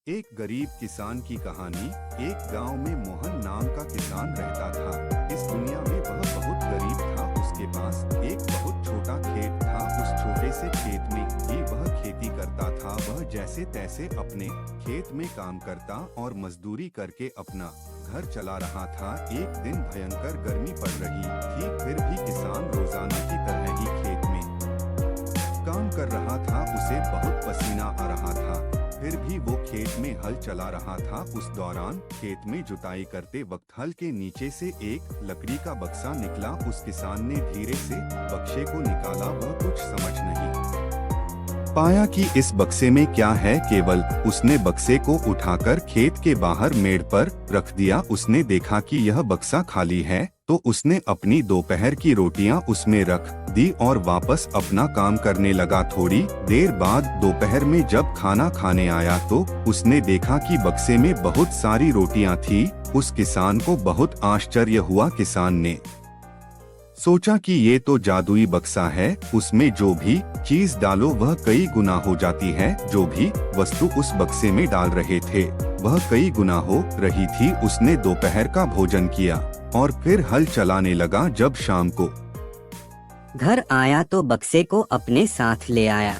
एक गरीब किसान की कहानी। एक गांव में मोहन नाम का किसान रहता था। इस दुनिया में वह बहुत गरीब था। उसके पास एक बहुत छोटा खेत था। उस छोटे से खेत में ही वह खेती करता था। वह जैसे तैसे अपने खेत में काम करता और मजदूरी करके अपना घर चला रहा था। एक दिन भयंकर गर्मी पड़ रही थी, फिर भी किसान रोजाना की तरह ही खेत में काम कर रहा था। उसे बहुत पसीना आ रहा था, फिर भी वो खेत में हल चला रहा था। उस दौरान खेत में जुताई करते वक्त हल के नीचे से एक लकड़ी का बक्सा निकला। उस किसान ने धीरे से बक्से को निकाला। वह कुछ समझ नहीं पाया कि इस बक्से में क्या है। केवल उसने बक्से को उठाकर खेत के बाहर मेड़ पर रख दिया। उसने देखा कि यह बक्सा खाली है, तो उसने अपनी दोपहर की रोटियां उसमें रख दी और वापस अपना काम करने लगा। थोड़ी देर बाद दोपहर में जब खाना खाने आया तो उसने देखा कि बक्से में बहुत सारी रोटियां थी। उस किसान को बहुत आश्चर्य हुआ। किसान ने सोचा कि ये तो जादुई बक्सा है, उसमें जो भी चीज डालो वह कई गुना हो जाती है। जो भी वस्तु उस बक्से में डाल रहे थे वह कई गुना हो रही थी। उसने दोपहर का भोजन किया और फिर हल चलाने लगा। जब शाम को घर आया तो बक्से को अपने साथ ले आया।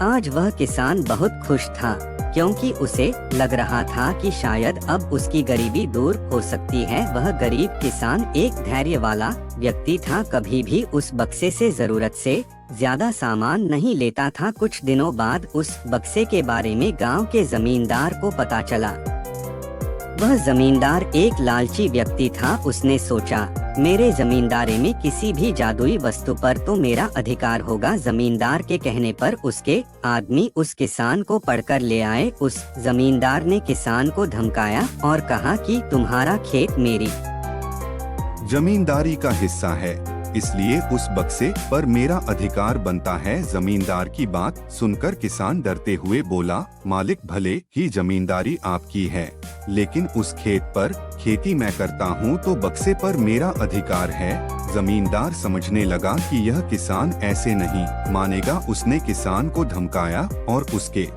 आज वह किसान बहुत खुश था, क्योंकि उसे लग रहा था कि शायद अब उसकी गरीबी दूर हो सकती है। वह गरीब किसान एक धैर्य वाला व्यक्ति था, कभी भी उस बक्से से जरूरत से ज्यादा सामान नहीं लेता था। कुछ दिनों बाद उस बक्से के बारे में गांव के जमींदार को पता चला। वह जमींदार एक लालची व्यक्ति था। उसने सोचा, मेरे जमींदारी में किसी भी जादुई वस्तु पर तो मेरा अधिकार होगा। जमींदार के कहने पर उसके आदमी उस किसान को पकड़कर ले आए। उस जमींदार ने किसान को धमकाया और कहा कि तुम्हारा खेत मेरी जमींदारी का हिस्सा है, इसलिए उस बक्से पर मेरा अधिकार बनता है। जमींदार की बात सुनकर किसान डरते हुए बोला, मालिक भले ही जमींदारी आपकी है, लेकिन उस खेत पर खेती मैं करता हूँ, तो बक्से पर मेरा अधिकार है। जमींदार समझने लगा कि यह किसान ऐसे नहीं मानेगा। उसने किसान को धमकाया और उसके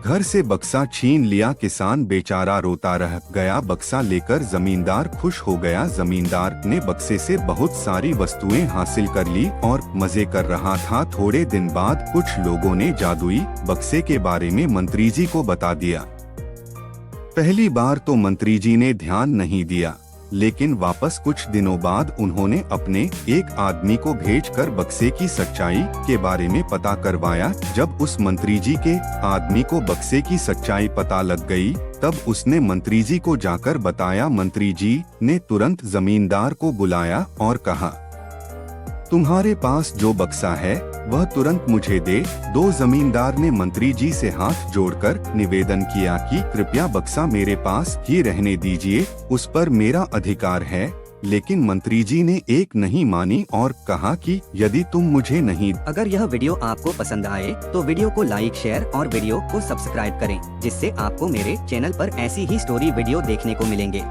घर से बक्सा छीन लिया। किसान बेचारा रोता रह गया। बक्सा लेकर जमींदार खुश हो गया। जमींदार ने बक्से से बहुत सारी वस्तुएं हासिल कर ली और मजे कर रहा था। थोड़े दिन बाद कुछ लोगों ने जादुई बक्से के बारे में मंत्री जी को बता दिया। पहली बार तो मंत्री जी ने ध्यान नहीं दिया, लेकिन वापस कुछ दिनों बाद उन्होंने अपने एक आदमी को भेजकर बक्से की सच्चाई के बारे में पता करवाया। जब उस मंत्री जी के आदमी को बक्से की सच्चाई पता लग गई, तब उसने मंत्री जी को जाकर बताया। मंत्री जी ने तुरंत जमींदार को बुलाया और कहा, तुम्हारे पास जो बक्सा है वह तुरंत मुझे दे दो। जमींदार ने मंत्री जी से हाथ जोड़कर निवेदन किया कि कृपया बक्सा मेरे पास ही रहने दीजिए, उस पर मेरा अधिकार है। लेकिन मंत्री जी ने एक नहीं मानी और कहा कि यदि तुम मुझे नहीं। अगर यह वीडियो आपको पसंद आए तो वीडियो को लाइक, शेयर और वीडियो को सब्सक्राइब करें, जिससे आपको मेरे चैनल पर ऐसी ही स्टोरी वीडियो देखने को मिलेंगे।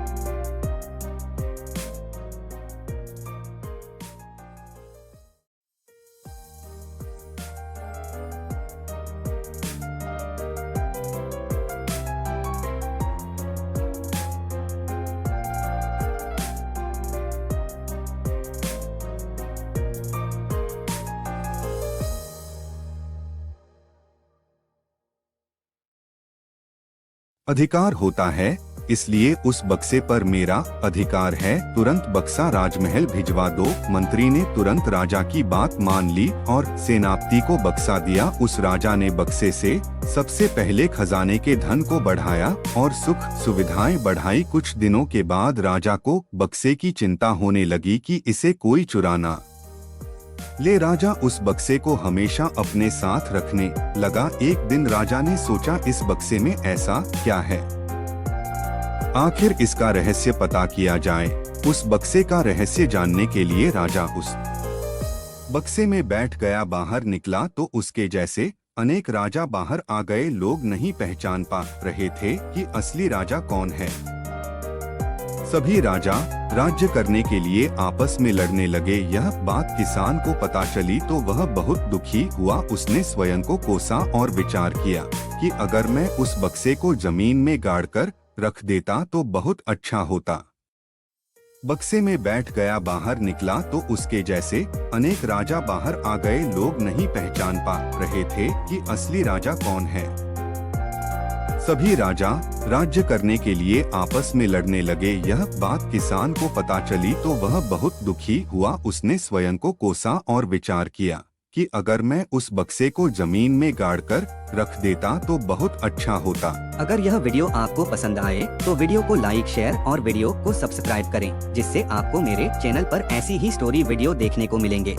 अधिकार होता है, इसलिए उस बक्से पर मेरा अधिकार है। तुरंत बक्सा राजमहल भिजवा दो। मंत्री ने तुरंत राजा की बात मान ली और सेनापति को बक्सा दिया। उस राजा ने बक्से से सबसे पहले खजाने के धन को बढ़ाया और सुख सुविधाएं बढ़ाई। कुछ दिनों के बाद राजा को बक्से की चिंता होने लगी कि इसे कोई चुरा ना ले। राजा उस बक्से को हमेशा अपने साथ रखने लगा। एक दिन राजा ने सोचा, इस बक्से में ऐसा क्या है, आखिर इसका रहस्य पता किया जाए। उस बक्से का रहस्य जानने के लिए राजा उस बक्से में बैठ गया। बाहर निकला तो उसके जैसे अनेक राजा बाहर आ गए। लोग नहीं पहचान पा रहे थे कि असली राजा कौन है। सभी राजा राज्य करने के लिए आपस में लड़ने लगे। यह बात किसान को पता चली तो वह बहुत दुखी हुआ। उसने स्वयं को कोसा और विचार किया कि अगर मैं उस बक्से को जमीन में गाड़कर रख देता तो बहुत अच्छा होता। बक्से में बैठ गया, बाहर निकला तो उसके जैसे अनेक राजा बाहर आ गए। लोग नहीं पहचान पा रहे थे कि असली राजा कौन है। सभी राजा राज्य करने के लिए आपस में लड़ने लगे। यह बात किसान को पता चली तो वह बहुत दुखी हुआ। उसने स्वयं को कोसा और विचार किया कि अगर मैं उस बक्से को जमीन में गाड़कर रख देता तो बहुत अच्छा होता। अगर यह वीडियो आपको पसंद आए तो वीडियो को लाइक, शेयर और वीडियो को सब्सक्राइब करें, जिससे आपको मेरे चैनल पर ऐसी ही स्टोरी वीडियो देखने को मिलेंगे।